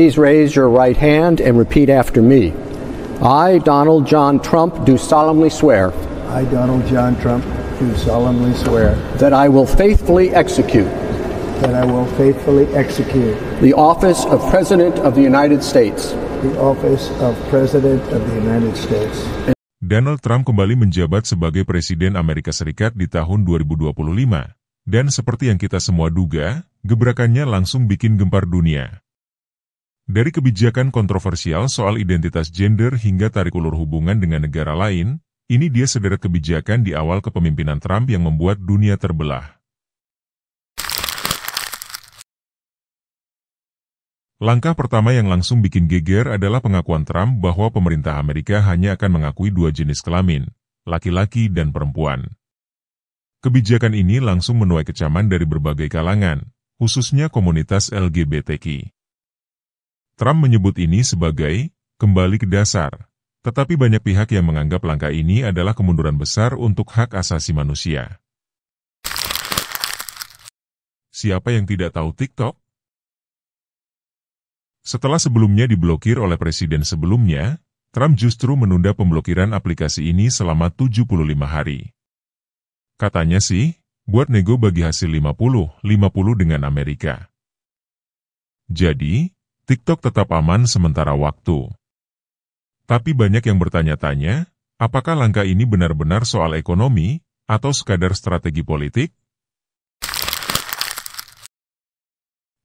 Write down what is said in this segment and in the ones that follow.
Please raise your right hand and repeat after me. I, Donald John Trump, do solemnly swear. I, Donald John Trump, do solemnly swear. That I will faithfully execute. That I will faithfully execute. The office of President of the United States. The office of President of the United States. Donald Trump kembali menjabat sebagai Presiden Amerika Serikat di tahun 2025. Dan seperti yang kita semua duga, gebrakannya langsung bikin gempar dunia. Dari kebijakan kontroversial soal identitas gender hingga tarik ulur hubungan dengan negara lain, ini dia sederet kebijakan di awal kepemimpinan Trump yang membuat dunia terbelah. Langkah pertama yang langsung bikin geger adalah pengakuan Trump bahwa pemerintah Amerika hanya akan mengakui dua jenis kelamin, laki-laki dan perempuan. Kebijakan ini langsung menuai kecaman dari berbagai kalangan, khususnya komunitas LGBTQ. Trump menyebut ini sebagai kembali ke dasar, tetapi banyak pihak yang menganggap langkah ini adalah kemunduran besar untuk hak asasi manusia. Siapa yang tidak tahu TikTok? Setelah sebelumnya diblokir oleh presiden sebelumnya, Trump justru menunda pemblokiran aplikasi ini selama 75 hari. Katanya sih, buat nego bagi hasil 50-50 dengan Amerika. Jadi, TikTok tetap aman sementara waktu. Tapi banyak yang bertanya-tanya, apakah langkah ini benar-benar soal ekonomi, atau sekadar strategi politik?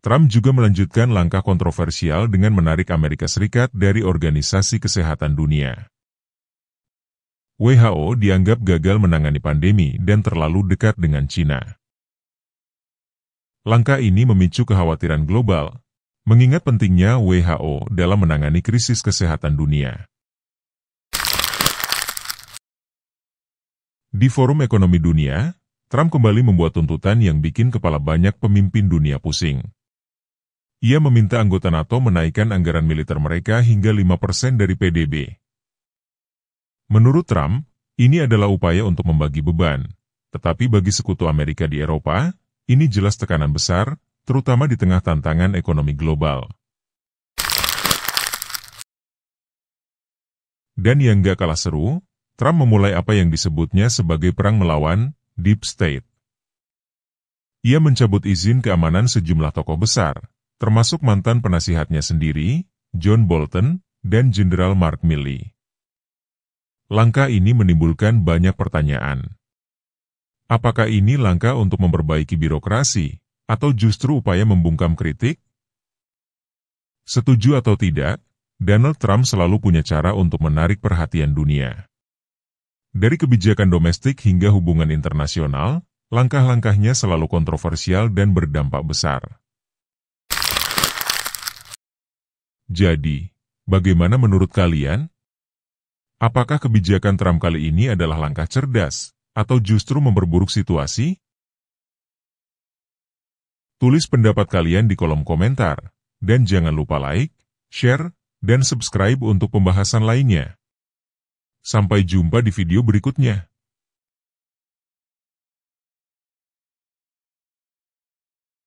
Trump juga melanjutkan langkah kontroversial dengan menarik Amerika Serikat dari Organisasi Kesehatan Dunia. WHO dianggap gagal menangani pandemi dan terlalu dekat dengan China. Langkah ini memicu kekhawatiran global, mengingat pentingnya WHO dalam menangani krisis kesehatan dunia. Di Forum Ekonomi Dunia, Trump kembali membuat tuntutan yang bikin kepala banyak pemimpin dunia pusing. Ia meminta anggota NATO menaikkan anggaran militer mereka hingga 5% dari PDB. Menurut Trump, ini adalah upaya untuk membagi beban, tetapi bagi sekutu Amerika di Eropa, ini jelas tekanan besar, terutama di tengah tantangan ekonomi global. Dan yang gak kalah seru, Trump memulai apa yang disebutnya sebagai perang melawan Deep State. Ia mencabut izin keamanan sejumlah tokoh besar, termasuk mantan penasihatnya sendiri, John Bolton, dan Jenderal Mark Milley. Langkah ini menimbulkan banyak pertanyaan. Apakah ini langkah untuk memperbaiki birokrasi, atau justru upaya membungkam kritik? Setuju atau tidak, Donald Trump selalu punya cara untuk menarik perhatian dunia. Dari kebijakan domestik hingga hubungan internasional, langkah-langkahnya selalu kontroversial dan berdampak besar. Jadi, bagaimana menurut kalian? Apakah kebijakan Trump kali ini adalah langkah cerdas, atau justru memperburuk situasi? Tulis pendapat kalian di kolom komentar, dan jangan lupa like, share, dan subscribe untuk pembahasan lainnya. Sampai jumpa di video berikutnya.